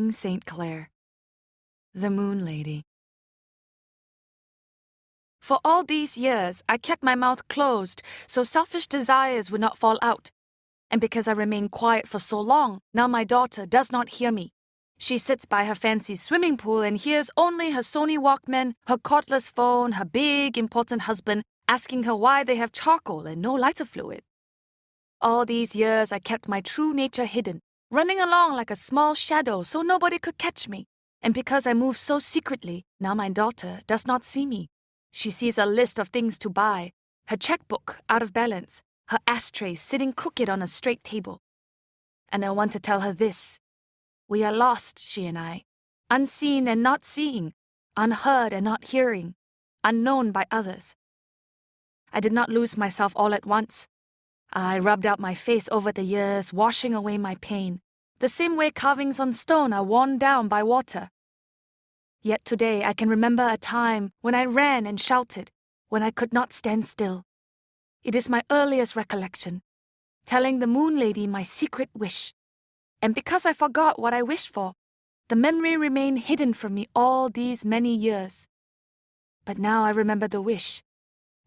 King St. Clair. The Moon Lady. For all these years, I kept my mouth closed so selfish desires would not fall out. And because I remained quiet for so long, now my daughter does not hear me. She sits by her fancy swimming pool and hears only her Sony Walkman, her cordless phone, her big, important husband asking her why they have charcoal and no lighter fluid. All these years, I kept my true nature hidden, running along like a small shadow so nobody could catch me. And because I moved so secretly, now my daughter does not see me. She sees a list of things to buy, her checkbook out of balance, her ashtray sitting crooked on a straight table. And I want to tell her this. We are lost, she and I, unseen and not seeing, unheard and not hearing, unknown by others. I did not lose myself all at once. I rubbed out my face over the years, washing away my pain, the same way carvings on stone are worn down by water. Yet today I can remember a time when I ran and shouted, when I could not stand still. It is my earliest recollection, telling the Moon Lady my secret wish. And because I forgot what I wished for, the memory remained hidden from me all these many years. But now I remember the wish,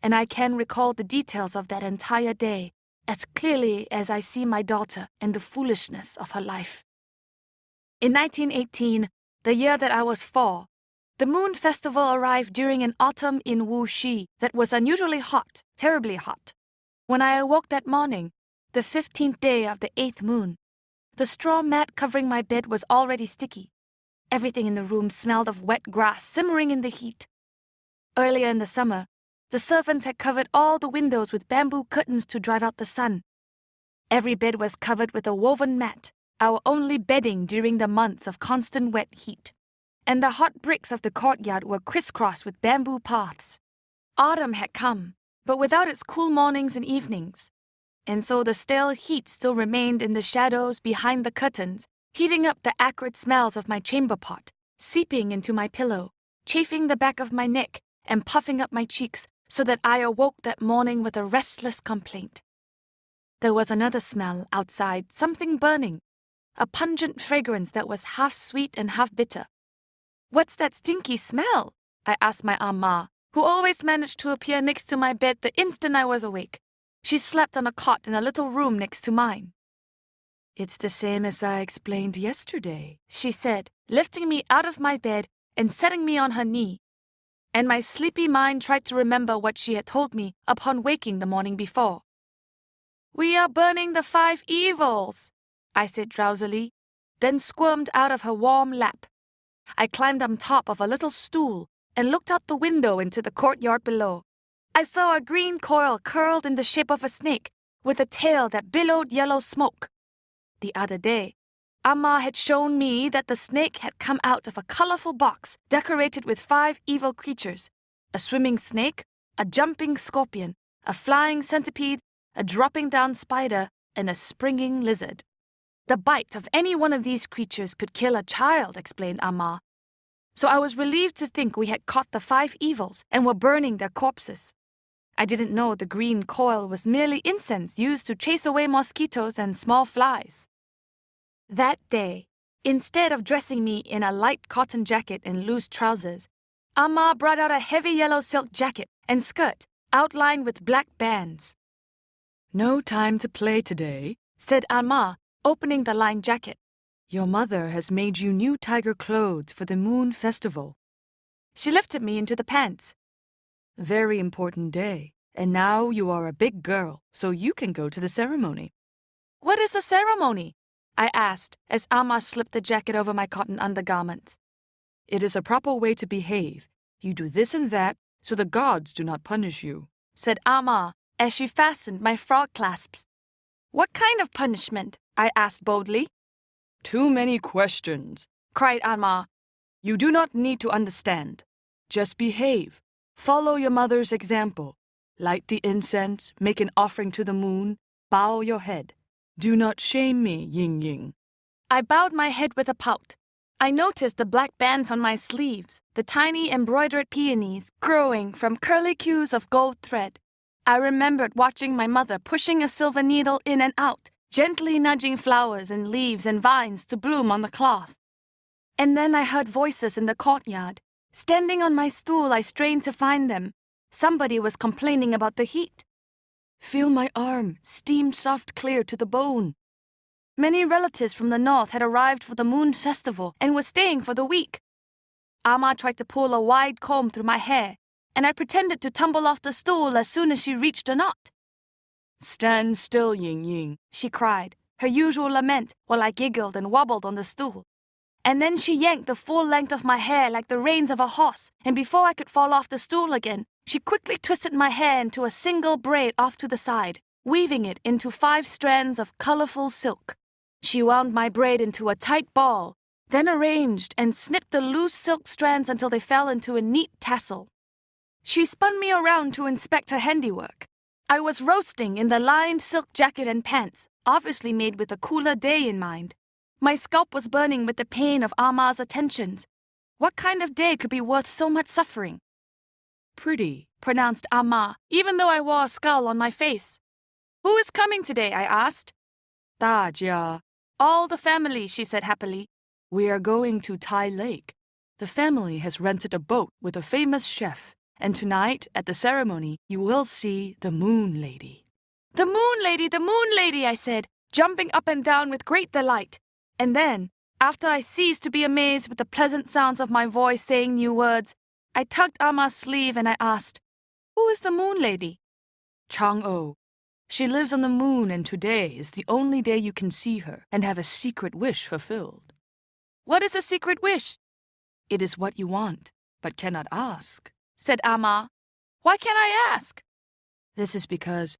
and I can recall the details of that entire day as clearly as I see my daughter and the foolishness of her life. In 1918, the year that I was 4, the Moon Festival arrived during an autumn in Wuxi that was unusually hot, terribly hot. When I awoke that morning, the 15th day of the 8th moon, the straw mat covering my bed was already sticky. Everything in the room smelled of wet grass simmering in the heat. Earlier in the summer, the servants had covered all the windows with bamboo curtains to drive out the sun. Every bed was covered with a woven mat, our only bedding during the months of constant wet heat. And the hot bricks of the courtyard were crisscrossed with bamboo paths. Autumn had come, but without its cool mornings and evenings. And so the stale heat still remained in the shadows behind the curtains, heating up the acrid smells of my chamber pot, seeping into my pillow, chafing the back of my neck, and puffing up my cheeks so that I awoke that morning with a restless complaint. There was another smell outside, something burning, a pungent fragrance that was half sweet and half bitter. "What's that stinky smell?" I asked my Aunt Ma, who always managed to appear next to my bed the instant I was awake. She slept on a cot in a little room next to mine. "It's the same as I explained yesterday," she said, lifting me out of my bed and setting me on her knee. And my sleepy mind tried to remember what she had told me upon waking the morning before. "We are burning the 5 evils," I said drowsily, then squirmed out of her warm lap. I climbed on top of a little stool and looked out the window into the courtyard below. I saw a green coil curled in the shape of a snake, with a tail that billowed yellow smoke. The other day, Amma had shown me that the snake had come out of a colorful box decorated with 5 evil creatures: a swimming snake, a jumping scorpion, a flying centipede, a dropping down spider, and a springing lizard. "The bite of any one of these creatures could kill a child," explained Amma. So I was relieved to think we had caught the 5 evils and were burning their corpses. I didn't know the green coil was merely incense used to chase away mosquitoes and small flies. That day, instead of dressing me in a light cotton jacket and loose trousers, Amma brought out a heavy yellow silk jacket and skirt outlined with black bands. "No time to play today," said Amma, opening the lined jacket. "Your mother has made you new tiger clothes for the Moon Festival." She lifted me into the pants. "Very important day, and now you are a big girl, so you can go to the ceremony." "What is a ceremony?" I asked as Amma slipped the jacket over my cotton undergarments. "It is a proper way to behave. You do this and that so the gods do not punish you," said Amma as she fastened my frog clasps. "What kind of punishment?" I asked boldly. "Too many questions," cried Amma. "You do not need to understand. Just behave. Follow your mother's example. Light the incense, make an offering to the moon, bow your head. Do not shame me, Ying Ying." I bowed my head with a pout. I noticed the black bands on my sleeves, the tiny embroidered peonies growing from curly queues of gold thread. I remembered watching my mother pushing a silver needle in and out, gently nudging flowers and leaves and vines to bloom on the cloth. And then I heard voices in the courtyard. Standing on my stool, I strained to find them. Somebody was complaining about the heat. Feel my arm, steamed soft clear to the bone. Many relatives from the north had arrived for the moon festival and were staying for the week. Amma tried to pull a wide comb through my hair, and I pretended to tumble off the stool as soon as she reached a knot. Stand still, Ying Ying, she cried, her usual lament, while I giggled and wobbled on the stool. And then she yanked the full length of my hair like the reins of a horse, and before I could fall off the stool again, she quickly twisted my hair into a single braid off to the side, weaving it into 5 strands of colorful silk. She wound my braid into a tight ball, then arranged and snipped the loose silk strands until they fell into a neat tassel. She spun me around to inspect her handiwork. I was roasting in the lined silk jacket and pants, obviously made with a cooler day in mind. My scalp was burning with the pain of Amma's attentions. What kind of day could be worth so much suffering? Pretty, pronounced Amma, even though I wore a scowl on my face. Who is coming today? I asked. 大家. All the family, she said happily. We are going to Tai Lake. The family has rented a boat with a famous chef, and tonight, at the ceremony, you will see the Moon Lady. The Moon Lady, the Moon Lady, I said, jumping up and down with great delight. And then, after I ceased to be amazed with the pleasant sounds of my voice saying new words, I tugged Amma's sleeve and I asked, Who is the Moon Lady? Chang-O. She lives on the moon, and today is the only day you can see her and have a secret wish fulfilled. What is a secret wish? It is what you want, but cannot ask, said Amma. Why can't I ask? This is because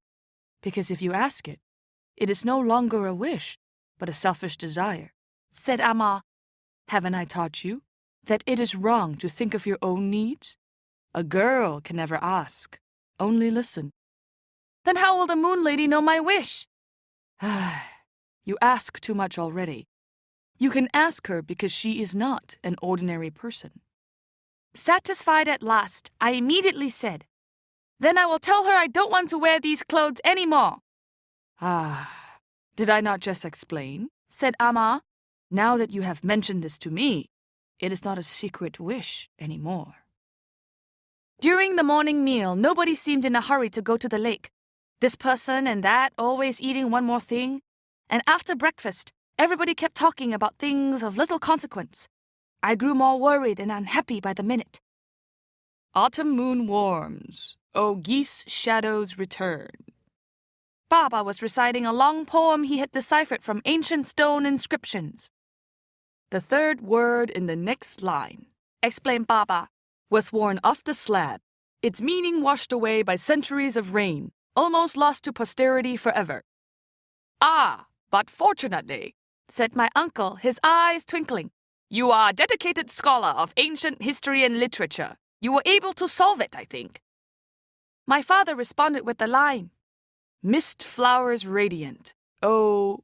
if you ask it, it is no longer a wish, but a selfish desire, said Amma. Haven't I taught you that it is wrong to think of your own needs? A girl can never ask, only listen. Then how will the Moon Lady know my wish? You ask too much already. You can ask her because she is not an ordinary person. Satisfied at last, I immediately said, Then I will tell her I don't want to wear these clothes anymore. Did I not just explain? Said Amma. Now that you have mentioned this to me, it is not a secret wish anymore. During the morning meal, nobody seemed in a hurry to go to the lake. This person and that always eating one more thing. And after breakfast, everybody kept talking about things of little consequence. I grew more worried and unhappy by the minute. Autumn moon warms. O geese shadows return. Baba was reciting a long poem he had deciphered from ancient stone inscriptions. The third word in the next line, explained Baba, was worn off the slab, its meaning washed away by centuries of rain, almost lost to posterity forever. But fortunately, said my uncle, his eyes twinkling, you are a dedicated scholar of ancient history and literature. You were able to solve it, I think. My father responded with the line, Mist flowers radiant. Oh.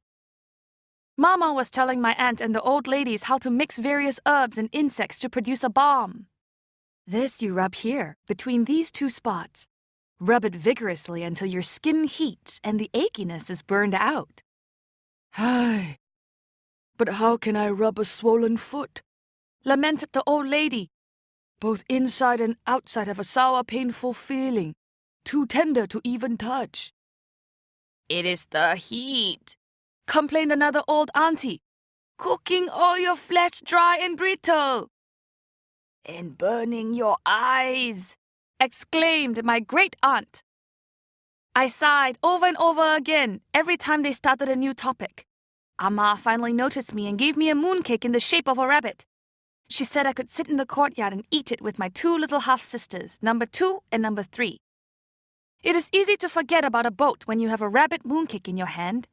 Mama was telling my aunt and the old ladies how to mix various herbs and insects to produce a balm. This you rub here, between these 2 spots. Rub it vigorously until your skin heats and the achiness is burned out. Hi. But how can I rub a swollen foot? Lamented the old lady. Both inside and outside have a sour, painful feeling, too tender to even touch. It is the heat, complained another old auntie, cooking all your flesh dry and brittle. And burning your eyes, exclaimed my great aunt. I sighed over and over again every time they started a new topic. Amma finally noticed me and gave me a mooncake in the shape of a rabbit. She said I could sit in the courtyard and eat it with my 2 little half-sisters, number 2 and number 3. It is easy to forget about a boat when you have a rabbit mooncake in your hand.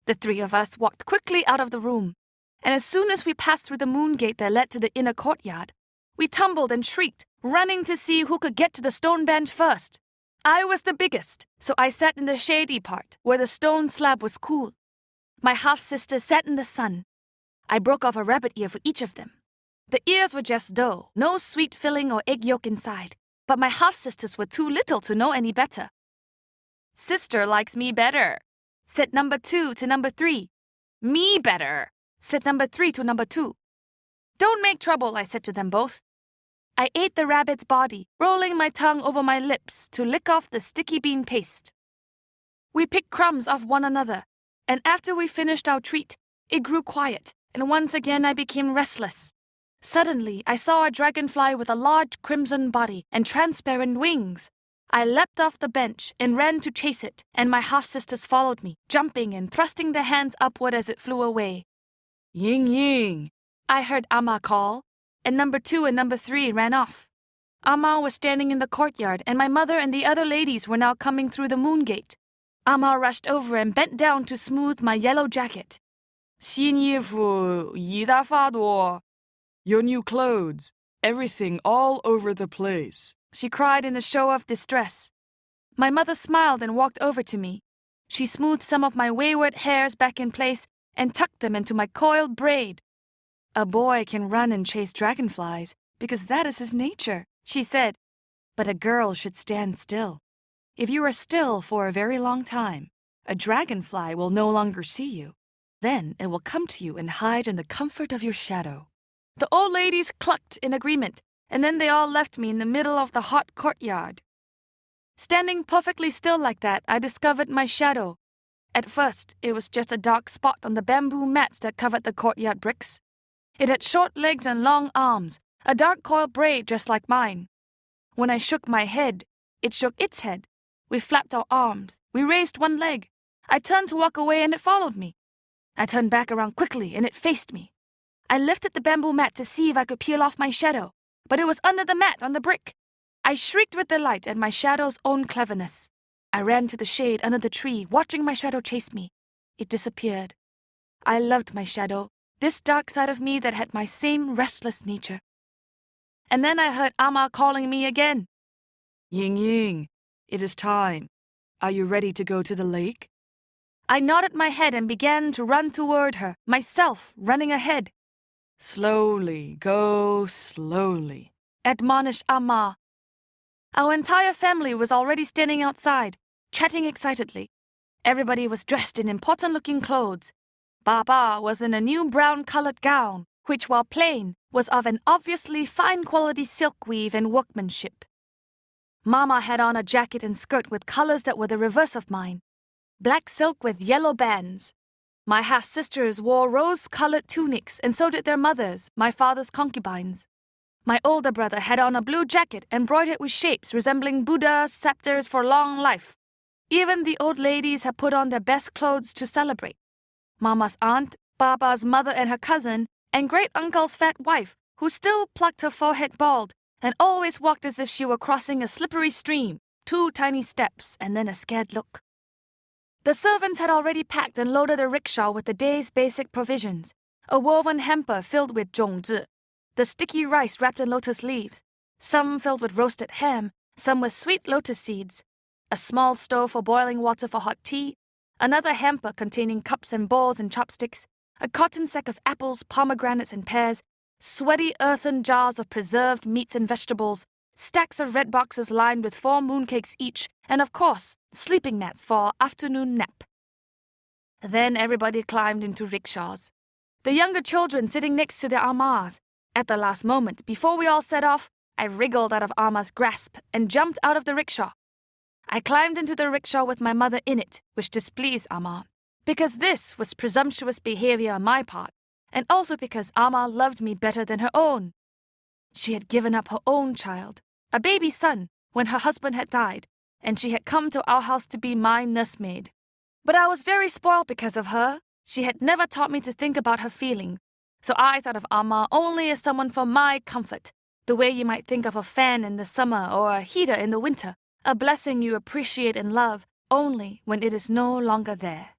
The 3 of us walked quickly out of the room, and as soon as we passed through the moon gate that led to the inner courtyard, we tumbled and shrieked, running to see who could get to the stone bench first. I was the biggest, so I sat in the shady part, where the stone slab was cool. My half-sisters sat in the sun. I broke off a rabbit ear for each of them. The ears were just dough, no sweet filling or egg yolk inside, but my half-sisters were too little to know any better. Sister likes me better, said number 2 to number 3. Me better, said number 3 to number 2. Don't make trouble, I said to them both. I ate the rabbit's body, rolling my tongue over my lips to lick off the sticky bean paste. We picked crumbs off one another, and after we finished our treat, it grew quiet, and once again I became restless. Suddenly, I saw a dragonfly with a large crimson body and transparent wings. I leapt off the bench and ran to chase it, and my half-sisters followed me, jumping and thrusting their hands upward as it flew away. Ying Ying, I heard Amma call, and number 2 and number 3 ran off. Amma was standing in the courtyard, and my mother and the other ladies were now coming through the moon gate. Amma rushed over and bent down to smooth my yellow jacket. 新衣服一大发朵. Your new clothes, everything all over the place, she cried in a show of distress. My mother smiled and walked over to me. She smoothed some of my wayward hairs back in place and tucked them into my coiled braid. A boy can run and chase dragonflies because that is his nature, she said. But a girl should stand still. If you are still for a very long time, a dragonfly will no longer see you. Then it will come to you and hide in the comfort of your shadow. The old ladies clucked in agreement, and then they all left me in the middle of the hot courtyard. Standing perfectly still like that, I discovered my shadow. At first, it was just a dark spot on the bamboo mats that covered the courtyard bricks. It had short legs and long arms, a dark coiled braid just like mine. When I shook my head, it shook its head. We flapped our arms. We raised one leg. I turned to walk away and it followed me. I turned back around quickly and it faced me. I lifted the bamboo mat to see if I could peel off my shadow, but it was under the mat on the brick. I shrieked with delight at my shadow's own cleverness. I ran to the shade under the tree, watching my shadow chase me. It disappeared. I loved my shadow, this dark side of me that had my same restless nature. And then I heard Amma calling me again. Ying Ying, it is time. Are you ready to go to the lake? I nodded my head and began to run toward her, myself running ahead. Slowly, go slowly, admonished Amma. Our entire family was already standing outside, chatting excitedly. Everybody was dressed in important-looking clothes. Baba was in a new brown-colored gown, which, while plain, was of an obviously fine-quality silk weave and workmanship. Mama had on a jacket and skirt with colors that were the reverse of mine. Black silk with yellow bands. My half-sisters wore rose-colored tunics, and so did their mothers, my father's concubines. My older brother had on a blue jacket embroidered with shapes resembling Buddha's scepters for long life. Even the old ladies had put on their best clothes to celebrate. Mama's aunt, Baba's mother and her cousin, and great-uncle's fat wife, who still plucked her forehead bald and always walked as if she were crossing a slippery stream, 2 tiny steps and then a scared look. The servants had already packed and loaded a rickshaw with the day's basic provisions, a woven hamper filled with 种子, the sticky rice wrapped in lotus leaves, some filled with roasted ham, some with sweet lotus seeds, a small stove for boiling water for hot tea, another hamper containing cups and bowls and chopsticks, a cotton sack of apples, pomegranates, and pears, sweaty earthen jars of preserved meats and vegetables, stacks of red boxes lined with 4 mooncakes each, and of course, sleeping mats for our afternoon nap. Then everybody climbed into rickshaws. The younger children sitting next to their ammas. At the last moment, before we all set off, I wriggled out of Amma's grasp and jumped out of the rickshaw. I climbed into the rickshaw with my mother in it, which displeased Amma, because this was presumptuous behavior on my part, and also because Amma loved me better than her own. She had given up her own child, a baby son, when her husband had died, and she had come to our house to be my nursemaid. But I was very spoiled because of her. She had never taught me to think about her feelings, so I thought of Amma only as someone for my comfort, the way you might think of a fan in the summer or a heater in the winter, a blessing you appreciate and love only when it is no longer there.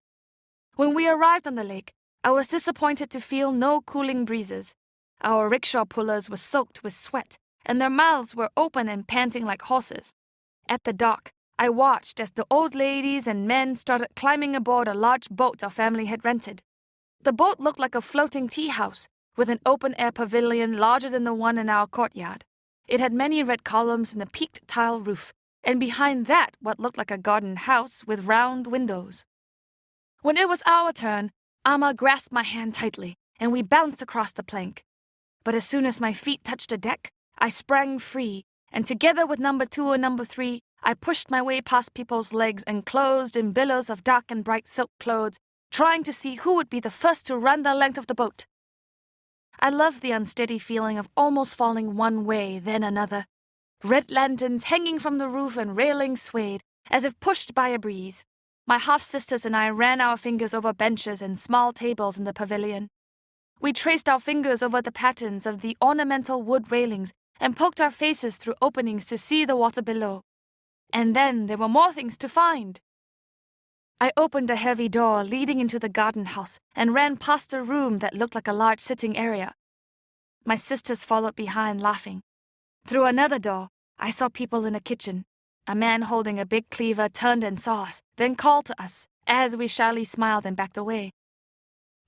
When we arrived on the lake, I was disappointed to feel no cooling breezes. Our rickshaw pullers were soaked with sweat, and their mouths were open and panting like horses. At the dock, I watched as the old ladies and men started climbing aboard a large boat our family had rented. The boat looked like a floating tea house, with an open-air pavilion larger than the one in our courtyard. It had many red columns and a peaked tile roof, and behind that what looked like a garden house with round windows. When it was our turn, Amma grasped my hand tightly, and we bounced across the plank. But as soon as my feet touched the deck, I sprang free, and together with number 2 and number 3, I pushed my way past people's legs and closed in billows of dark and bright silk clothes, trying to see who would be the first to run the length of the boat. I loved the unsteady feeling of almost falling one way, then another. Red lanterns hanging from the roof and railings swayed, as if pushed by a breeze. My half-sisters and I ran our fingers over benches and small tables in the pavilion. We traced our fingers over the patterns of the ornamental wood railings and poked our faces through openings to see the water below. And then there were more things to find. I opened a heavy door leading into the garden house and ran past a room that looked like a large sitting area. My sisters followed behind, laughing. Through another door, I saw people in a kitchen. A man holding a big cleaver turned and saw us, then called to us, as we shyly smiled and backed away.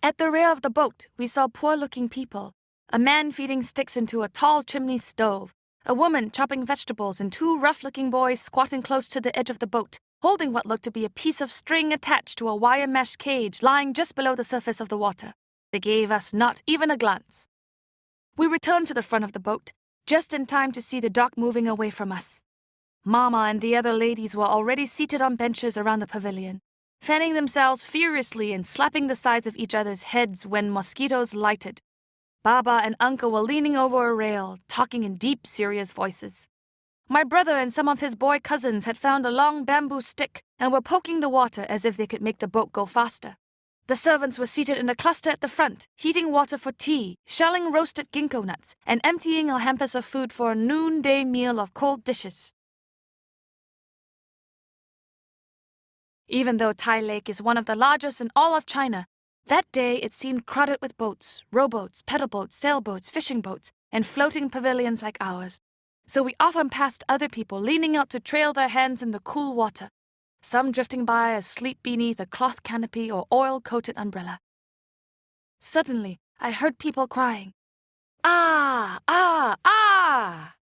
At the rear of the boat, we saw poor-looking people, a man feeding sticks into a tall chimney stove, a woman chopping vegetables, and 2 rough-looking boys squatting close to the edge of the boat, holding what looked to be a piece of string attached to a wire mesh cage lying just below the surface of the water. They gave us not even a glance. We returned to the front of the boat, just in time to see the dock moving away from us. Mama and the other ladies were already seated on benches around the pavilion, fanning themselves furiously and slapping the sides of each other's heads when mosquitoes lighted. Baba and Uncle were leaning over a rail, talking in deep, serious voices. My brother and some of his boy cousins had found a long bamboo stick and were poking the water as if they could make the boat go faster. The servants were seated in a cluster at the front, heating water for tea, shelling roasted ginkgo nuts, and emptying our hampers of food for a noonday meal of cold dishes. Even though Tai Lake is one of the largest in all of China, that day it seemed crowded with boats, rowboats, pedal boats, sailboats, fishing boats, and floating pavilions like ours. So we often passed other people leaning out to trail their hands in the cool water, some drifting by asleep beneath a cloth canopy or oil-coated umbrella. Suddenly, I heard people crying, "Ah! Ah! Ah!"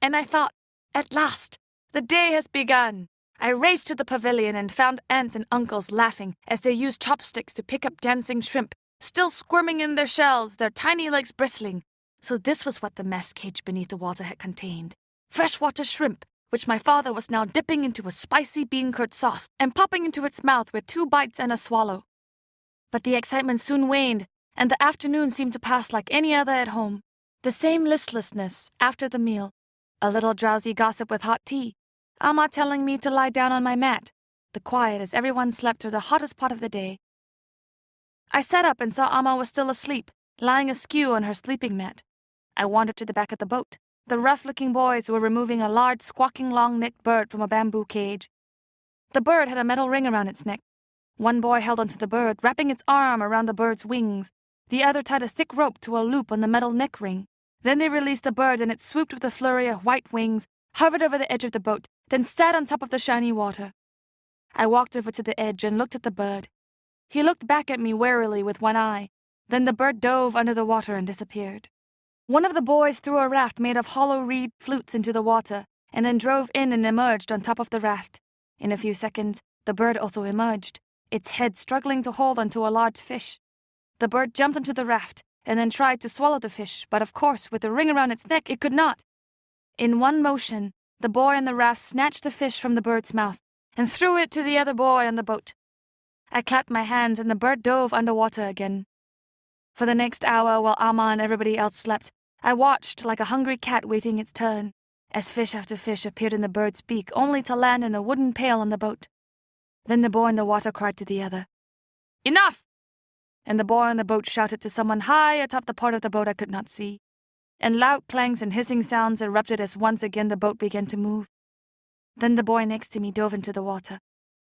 And I thought, at last, the day has begun. I raced to the pavilion and found aunts and uncles laughing as they used chopsticks to pick up dancing shrimp, still squirming in their shells, their tiny legs bristling. So this was what the mesh cage beneath the water had contained. Freshwater shrimp, which my father was now dipping into a spicy bean curd sauce and popping into its mouth with 2 bites and a swallow. But the excitement soon waned, and the afternoon seemed to pass like any other at home. The same listlessness after the meal, a little drowsy gossip with hot tea, Amma telling me to lie down on my mat, the quiet as everyone slept through the hottest part of the day. I sat up and saw Amma was still asleep, lying askew on her sleeping mat. I wandered to the back of the boat. The rough-looking boys were removing a large, squawking, long-necked bird from a bamboo cage. The bird had a metal ring around its neck. One boy held onto the bird, wrapping its arm around the bird's wings. The other tied a thick rope to a loop on the metal neck ring. Then they released the bird, and it swooped with a flurry of white wings, hovered over the edge of the boat, then sat on top of the shiny water. I walked over to the edge and looked at the bird. He looked back at me warily with one eye. Then the bird dove under the water and disappeared. One of the boys threw a raft made of hollow reed flutes into the water, and then drove in and emerged on top of the raft. In a few seconds, the bird also emerged, its head struggling to hold onto a large fish. The bird jumped onto the raft, and then tried to swallow the fish, but of course, with the ring around its neck, it could not. In one motion, the boy on the raft snatched the fish from the bird's mouth and threw it to the other boy on the boat. I clapped my hands and the bird dove underwater again. For the next hour, while Amma and everybody else slept, I watched like a hungry cat waiting its turn, as fish after fish appeared in the bird's beak only to land in a wooden pail on the boat. Then the boy in the water cried to the other, "Enough!" And the boy on the boat shouted to someone high atop the part of the boat I could not see. And loud clangs and hissing sounds erupted as once again the boat began to move. Then the boy next to me dove into the water.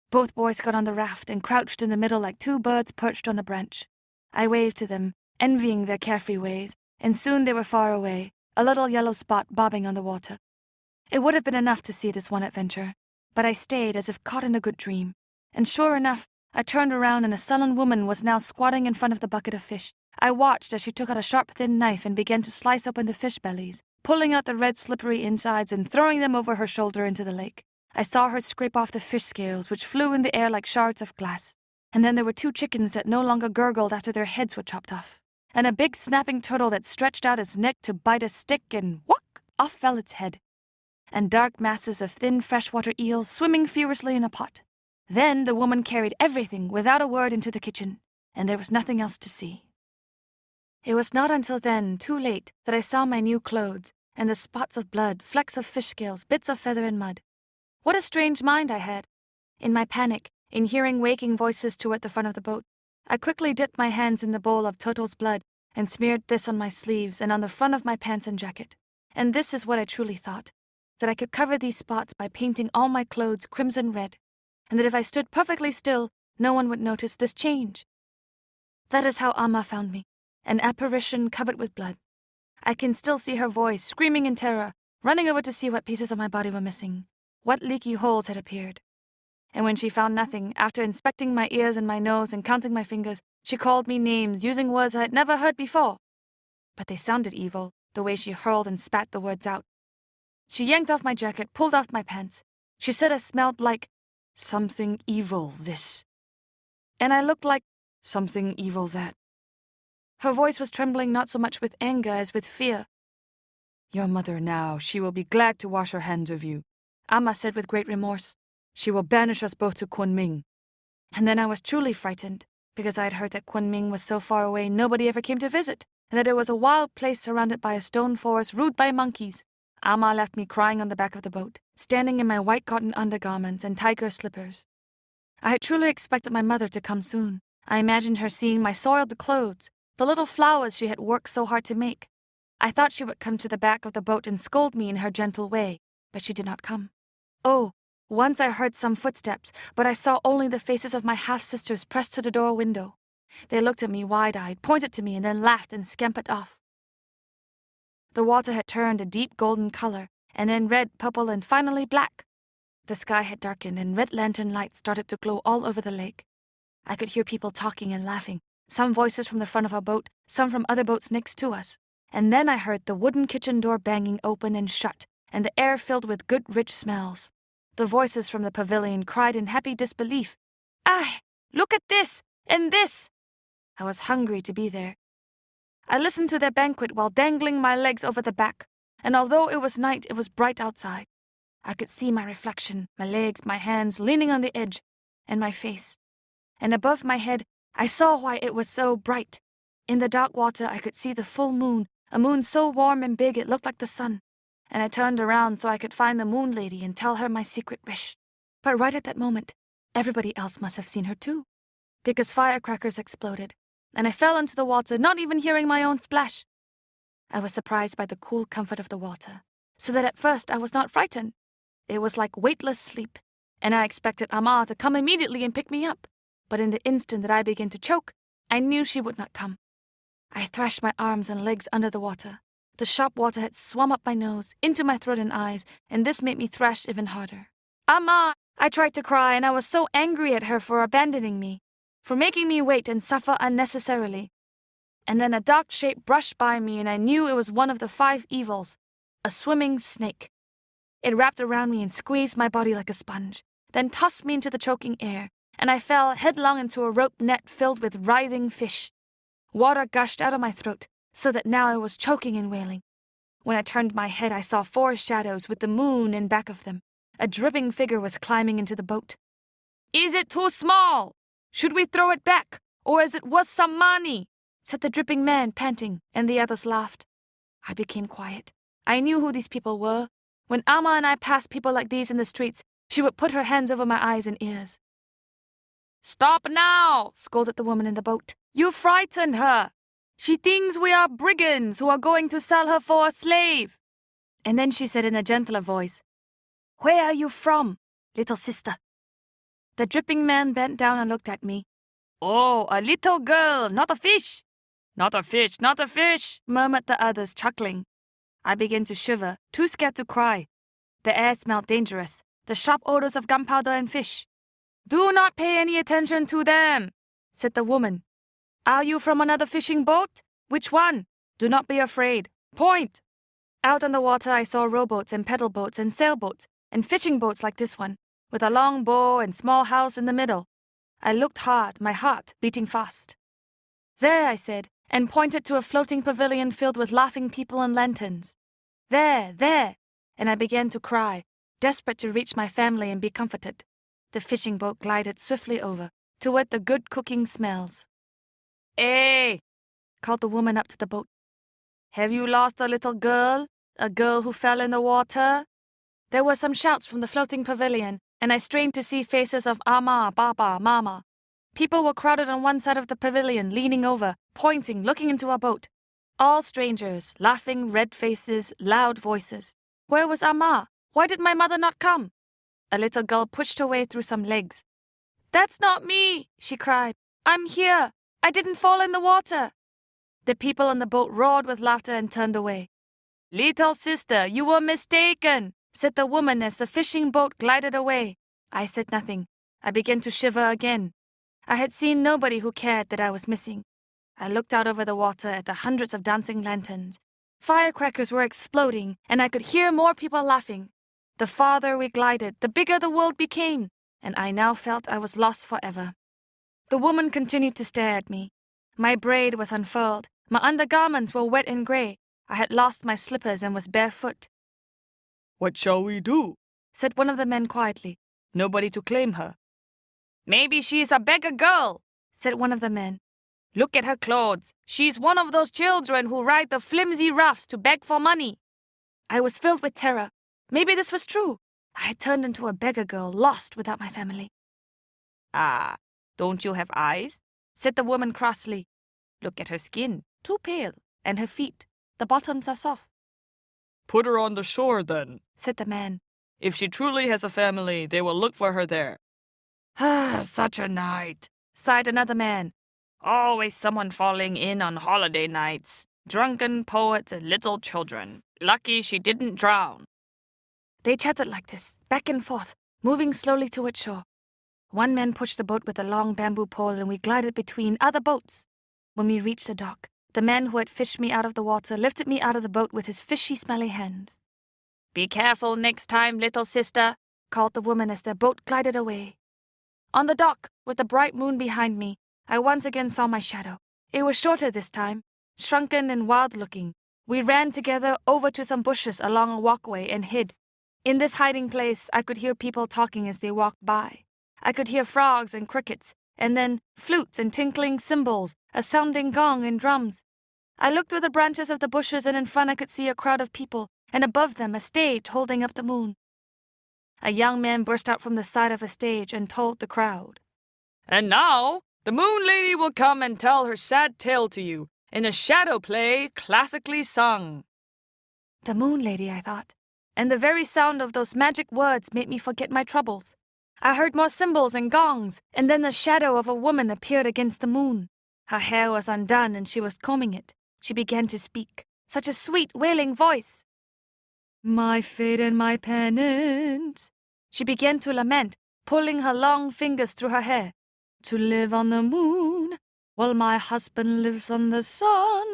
Both boys got on the raft and crouched in the middle like 2 birds perched on a branch. I waved to them, envying their carefree ways, and soon they were far away, a little yellow spot bobbing on the water. It would have been enough to see this one adventure, but I stayed as if caught in a good dream. And sure enough, I turned around and a sullen woman was now squatting in front of the bucket of fish. I watched as she took out a sharp, thin knife and began to slice open the fish bellies, pulling out the red, slippery insides and throwing them over her shoulder into the lake. I saw her scrape off the fish scales, which flew in the air like shards of glass. And then there were 2 chickens that no longer gurgled after their heads were chopped off. and a big snapping turtle that stretched out its neck to bite a stick, and whack, off fell its head. And dark masses of thin freshwater eels swimming furiously in a pot. Then the woman carried everything without a word into the kitchen, and there was nothing else to see. It was not until then, too late, that I saw my new clothes, and the spots of blood, flecks of fish scales, bits of feather and mud. What a strange mind I had! In my panic, in hearing waking voices toward the front of the boat, I quickly dipped my hands in the bowl of turtle's blood and smeared this on my sleeves and on the front of my pants and jacket. And this is what I truly thought, that I could cover these spots by painting all my clothes crimson red, and that if I stood perfectly still, no one would notice this change. That is how Amma found me, an apparition covered with blood. I can still see her voice, screaming in terror, running over to see what pieces of my body were missing, what leaky holes had appeared. And when she found nothing, after inspecting my ears and my nose and counting my fingers, she called me names using words I had never heard before. But they sounded evil, the way she hurled and spat the words out. She yanked off my jacket, pulled off my pants. She said I smelled like something evil, this. And I looked like something evil, that. Her voice was trembling not so much with anger as with fear. Your mother now, she will be glad to wash her hands of you, Amma said with great remorse. She will banish us both to Kunming. And then I was truly frightened, because I had heard that Kunming was so far away nobody ever came to visit, and that it was a wild place surrounded by a stone forest ruled by monkeys. Amma left me crying on the back of the boat, standing in my white cotton undergarments and tiger slippers. I had truly expected my mother to come soon. I imagined her seeing my soiled clothes, the little flowers she had worked so hard to make. I thought she would come to the back of the boat and scold me in her gentle way, but she did not come. Oh, once I heard some footsteps, but I saw only the faces of my half-sisters pressed to the door window. They looked at me wide-eyed, pointed to me, and then laughed and scampered off. The water had turned a deep golden color, and then red, purple, and finally black. The sky had darkened, and red lantern lights started to glow all over the lake. I could hear people talking and laughing, some voices from the front of our boat, some from other boats next to us. And then I heard the wooden kitchen door banging open and shut, and the air filled with good, rich smells. The voices from the pavilion cried in happy disbelief, "Ah, look at this, and this!" I was hungry to be there. I listened to their banquet while dangling my legs over the back, and although it was night, it was bright outside. I could see my reflection, my legs, my hands leaning on the edge, and my face. And above my head, I saw why it was so bright. In the dark water, I could see the full moon, a moon so warm and big it looked like the sun. And I turned around so I could find the moon lady and tell her my secret wish. But right at that moment, everybody else must have seen her too, because firecrackers exploded, and I fell into the water, not even hearing my own splash. I was surprised by the cool comfort of the water, so that at first I was not frightened. It was like weightless sleep, and I expected Amma to come immediately and pick me up. But in the instant that I began to choke, I knew she would not come. I thrashed my arms and legs under the water. The sharp water had swum up my nose, into my throat and eyes, and this made me thrash even harder. Amma! I tried to cry, and I was so angry at her for abandoning me, for making me wait and suffer unnecessarily. And then a dark shape brushed by me, and I knew it was one of the 5 evils, a swimming snake. It wrapped around me and squeezed my body like a sponge, then tossed me into the choking air, and I fell headlong into a rope net filled with writhing fish. Water gushed out of my throat, so that now I was choking and wailing. When I turned my head, I saw 4 shadows with the moon in back of them. A dripping figure was climbing into the boat. "Is it too small? Should we throw it back, or is it worth some money?" said the dripping man, panting, and the others laughed. I became quiet. I knew who these people were. When Amma and I passed people like these in the streets, she would put her hands over my eyes and ears. "Stop now!" scolded the woman in the boat. "You frightened her. She thinks we are brigands who are going to sell her for a slave." And then she said in a gentler voice, "Where are you from, little sister?" The dripping man bent down and looked at me. "Oh, a little girl, not a fish." "Not a fish, not a fish," murmured the others, chuckling. I began to shiver, too scared to cry. The air smelled dangerous, the sharp odors of gunpowder and fish. "Do not pay any attention to them," said the woman. "Are you from another fishing boat? Which one? Do not be afraid. Point." Out on the water I saw rowboats and pedal boats and sailboats and fishing boats like this one, with a long bow and small house in the middle. I looked hard, my heart beating fast. "There," I said, and pointed to a floating pavilion filled with laughing people and lanterns. There, there! And I began to cry, desperate to reach my family and be comforted. The fishing boat glided swiftly over, toward the good cooking smells. "Hey!" called the woman up to the boat. "Have you lost a little girl? A girl who fell in the water?" There were some shouts from the floating pavilion, and I strained to see faces of Ama, Baba, Mama. People were crowded on one side of the pavilion, leaning over, pointing, looking into our boat. All strangers, laughing, red faces, loud voices. Where was Ama? Why did my mother not come? A little girl pushed her way through some legs. "That's not me," she cried. "I'm here. I didn't fall in the water." The people on the boat roared with laughter and turned away. "Little sister, you were mistaken," said the woman as the fishing boat glided away. I said nothing. I began to shiver again. I had seen nobody who cared that I was missing. I looked out over the water at the hundreds of dancing lanterns. Firecrackers were exploding, and I could hear more people laughing. The farther we glided, the bigger the world became, and I now felt I was lost forever. The woman continued to stare at me. My braid was unfurled. My undergarments were wet and gray. I had lost my slippers and was barefoot. "What shall we do?" said one of the men quietly. "Nobody to claim her." "Maybe she's a beggar girl," said one of the men. "Look at her clothes. She's one of those children who ride the flimsy rafts to beg for money." I was filled with terror. Maybe this was true. I had turned into a beggar girl, lost without my family. "Ah, don't you have eyes?" said the woman crossly. "Look at her skin, Too pale, and her feet. The bottoms are soft." "Put her on the shore, then," said the man. "If she truly has a family, they will look for her there." "Ah, such a night," sighed another man. "Always someone falling in on holiday nights. Drunken poets and little children. Lucky she didn't drown." They chatted like this, back and forth, moving slowly toward shore. One man pushed the boat with a long bamboo pole, and we glided between other boats. When we reached the dock, the man who had fished me out of the water lifted me out of the boat with his fishy, smelly hands. "Be careful next time, little sister," called the woman as their boat glided away. On the dock, with the bright moon behind me, I once again saw my shadow. It was shorter this time, shrunken and wild-looking. We ran together over to some bushes along a walkway and hid. In this hiding place, I could hear people talking as they walked by. I could hear frogs and crickets, and then flutes and tinkling cymbals, a sounding gong and drums. I looked through the branches of the bushes, and in front I could see a crowd of people, and above them a stage holding up the moon. A young man burst out from the side of a stage and told the crowd, "And now, the Moon Lady will come and tell her sad tale to you in a shadow play classically sung." The Moon Lady, I thought, and the very sound of those magic words made me forget my troubles. I heard more cymbals and gongs, and then the shadow of a woman appeared against the moon. Her hair was undone, and she was combing it. She began to speak. Such a sweet, wailing voice. "My fate and my penance," she began to lament, pulling her long fingers through her hair. "To live on the moon, while my husband lives on the sun,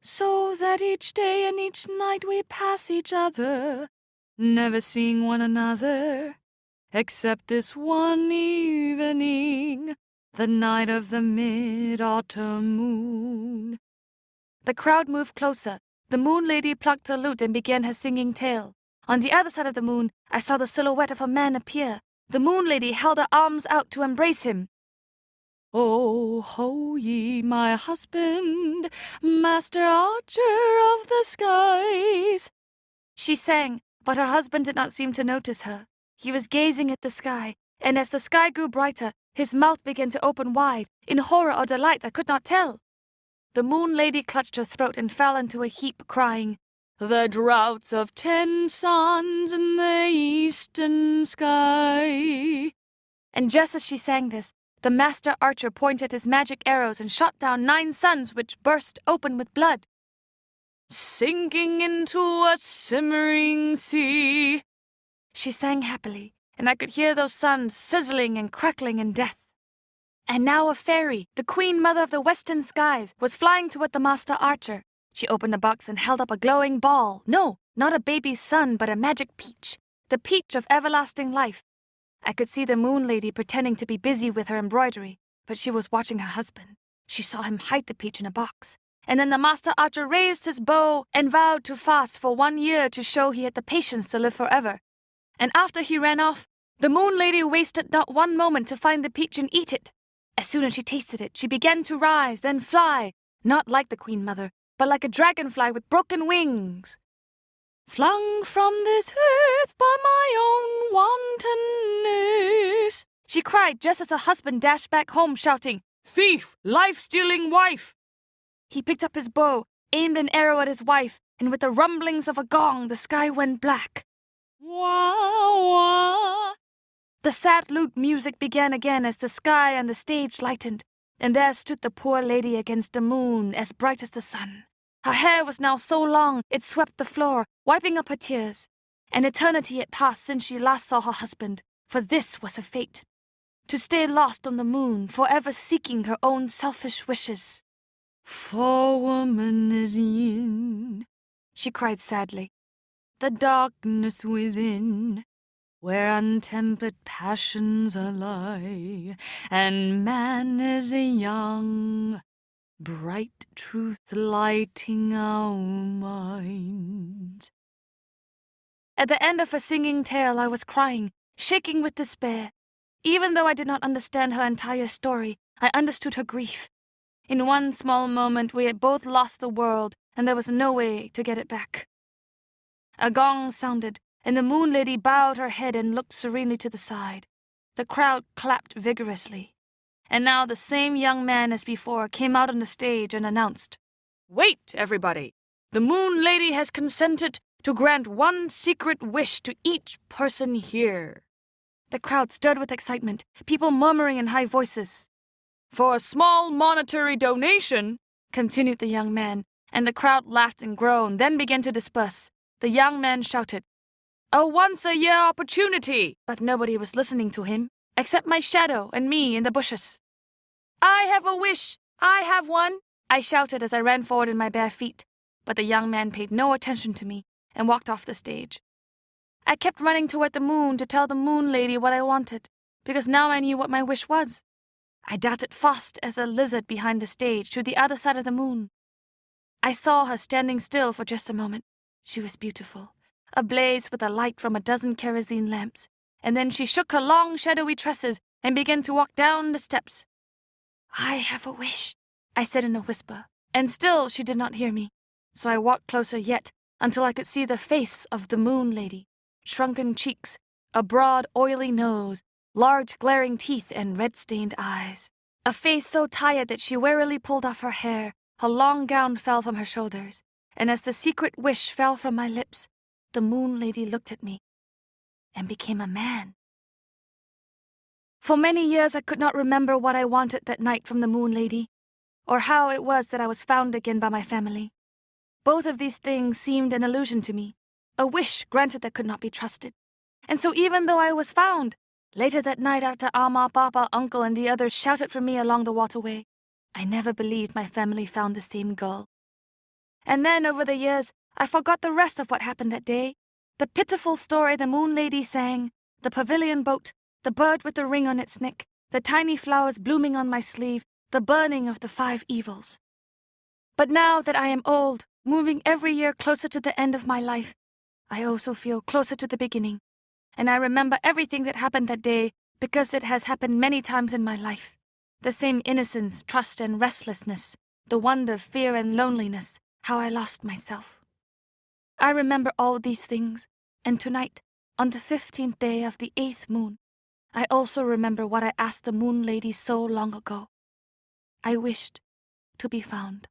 so that each day and each night we pass each other, never seeing one another, except this one evening, the night of the mid-autumn moon." The crowd moved closer. The Moon Lady plucked her lute and began her singing tale. On the other side of the moon, I saw the silhouette of a man appear. The Moon Lady held her arms out to embrace him. "Oh, ho ye, my husband, master archer of the skies," she sang, but her husband did not seem to notice her. He was gazing at the sky, and as the sky grew brighter, his mouth began to open wide, in horror or delight I could not tell. The Moon Lady clutched her throat and fell into a heap, crying, "The droughts of 10 suns in the eastern sky." And just as she sang this, the master archer pointed his magic arrows and shot down 9 suns which burst open with blood. "Sinking into a simmering sea," she sang happily, and I could hear those suns sizzling and crackling in death. And now a fairy, the queen mother of the western skies, was flying toward the master archer. She opened a box and held up a glowing ball. No, not a baby's sun, but a magic peach. The peach of everlasting life. I could see the Moon Lady pretending to be busy with her embroidery, but she was watching her husband. She saw him hide the peach in a box. and then the master archer raised his bow and vowed to fast for 1 year to show he had the patience to live forever. And after he ran off, the moon lady wasted not 1 moment to find the peach and eat it. As soon as she tasted it, she began to rise, then fly, not like the Queen Mother, but like a dragonfly with broken wings. Flung from this earth by my own wantonness, she cried just as her husband dashed back home shouting, "Thief! Life-stealing wife!" He picked up his bow, aimed an arrow at his wife, and with the rumblings of a gong, the sky went black. Wah, wah. The sad lute music began again as the sky and the stage lightened, and there stood the poor lady against the moon, as bright as the sun. Her hair was now so long it swept the floor, wiping up her tears. An eternity had passed since she last saw her husband, for this was her fate: to stay lost on the moon, forever seeking her own selfish wishes. "For woman is in," she cried sadly, "the darkness within, where untempered passions lie, and man is young, bright truth lighting our minds." At the end of her singing tale, I was crying, shaking with despair. Even though I did not understand her entire story, I understood her grief. In one small moment, we had both lost the world, and there was no way to get it back. A gong sounded, and the moon lady bowed her head and looked serenely to the side. The crowd clapped vigorously. And now the same young man as before came out on the stage and announced, "Wait, everybody! The moon lady has consented to grant 1 secret wish to each person here." The crowd stirred with excitement, people murmuring in high voices. "For a small monetary donation," continued the young man, and the crowd laughed and groaned, then began to disperse. The young man shouted, "A once-a-year opportunity!" But nobody was listening to him, except my shadow and me in the bushes. "I have a wish! I have one!" I shouted as I ran forward in my bare feet, but the young man paid no attention to me and walked off the stage. I kept running toward the moon to tell the moon lady what I wanted, because now I knew what my wish was. I darted fast as a lizard behind the stage to the other side of the moon. I saw her standing still for just a moment. She was beautiful, ablaze with the light from a dozen kerosene lamps, and then she shook her long, shadowy tresses and began to walk down the steps. "I have a wish," I said in a whisper, and still she did not hear me. So I walked closer yet until I could see the face of the moon lady, shrunken cheeks, a broad, oily nose, large glaring teeth and red-stained eyes. A face so tired that she wearily pulled off her hair, her long gown fell from her shoulders, and as the secret wish fell from my lips, the moon lady looked at me and became a man. For many years I could not remember what I wanted that night from the moon lady, or how it was that I was found again by my family. Both of these things seemed an illusion to me, a wish granted that could not be trusted. And so even though I was found, later that night after Amma, Papa, Uncle, and the others shouted for me along the waterway, I never believed my family found the same girl. And then, over the years, I forgot the rest of what happened that day. The pitiful story the moon lady sang, the pavilion boat, the bird with the ring on its neck, the tiny flowers blooming on my sleeve, the burning of the 5 evils. But now that I am old, moving every year closer to the end of my life, I also feel closer to the beginning. And I remember everything that happened that day because it has happened many times in my life. The same innocence, trust, and restlessness, the wonder, fear, and loneliness, how I lost myself. I remember all these things, and tonight, on the 15th day of the 8th moon, I also remember what I asked the moon lady so long ago. I wished to be found.